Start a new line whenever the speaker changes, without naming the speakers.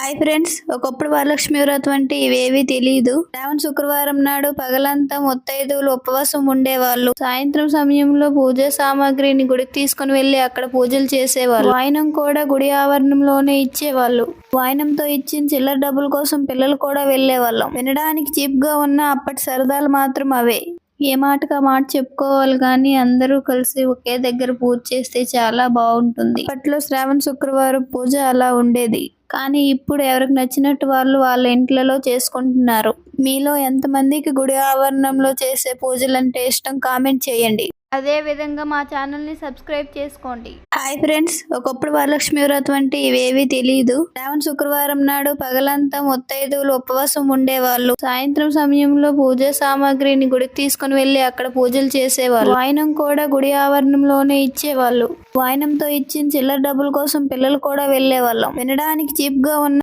Hi friends, ఒకప్పుడు వరలక్ష్మి వ్రతం అంటే ఇవేవి తెలియదు. శ్రావణ శుక్రవారం నాడు పగలంతా ముత్తైదువులు ఉపవాసం ఉండేవాళ్ళు. సాయంత్రం సమయంలో పూజ సామాగ్రిని గుడికి తీసుకుని వెళ్లి అక్కడ పూజలు చేసేవాళ్ళు. వాయనం కూడా గుడి ఆవరణంలోనే ఇచ్చేవాళ్ళు. వాయనంతో ఇచ్చిన చిల్లర డబ్బుల కోసం పిల్లలు కూడా వెళ్లేవాళ్ళం. వినడానికి చీప్ గా ఉన్న అప్పటి సరదాలు మాత్రం అవే. ఏ మాటకు ఆ మాట చెప్పుకోవాలి కానీ అందరూ కలిసి ఒకే దగ్గర పూజ చేస్తే చాలా బాగుంటుంది. అప్పట్లో శ్రావణ శుక్రవారం పూజ అలా ఉండేది. కానీ ఇప్పుడు ఎవరికి నచ్చినట్టు వాళ్ళు వాళ్ళ ఇంట్లలో చేసుకుంటున్నారు. మీలో ఎంతమందికి గుడి ఆవరణంలో చేసే పూజలంటే ఇష్టం? కామెంట్ చేయండి. అదే విధంగా మా ఛానల్ ని సబ్స్క్రైబ్ చేసుకోండి. హాయ్ ఫ్రెండ్స్, ఒకప్పుడు వరలక్ష్మి వ్రతం అంటే ఇవేవి తెలియదు. శ్రావణ శుక్రవారం నాడు పగలంతా ముత్తైదువులు ఉపవాసం ఉండేవాళ్ళు. సాయంత్రం సమయంలో పూజ సామాగ్రిని గుడికి తీసుకుని వెళ్లి అక్కడ పూజలు చేసేవాళ్ళు. వాయనం కూడా గుడి ఆవరణంలోనే ఇచ్చేవాళ్ళు. వాయనంతో ఇచ్చిన చిల్లర డబ్బుల కోసం పిల్లలు కూడా వెళ్లేవాళ్ళం. వినడానికి చీప్ గా ఉన్న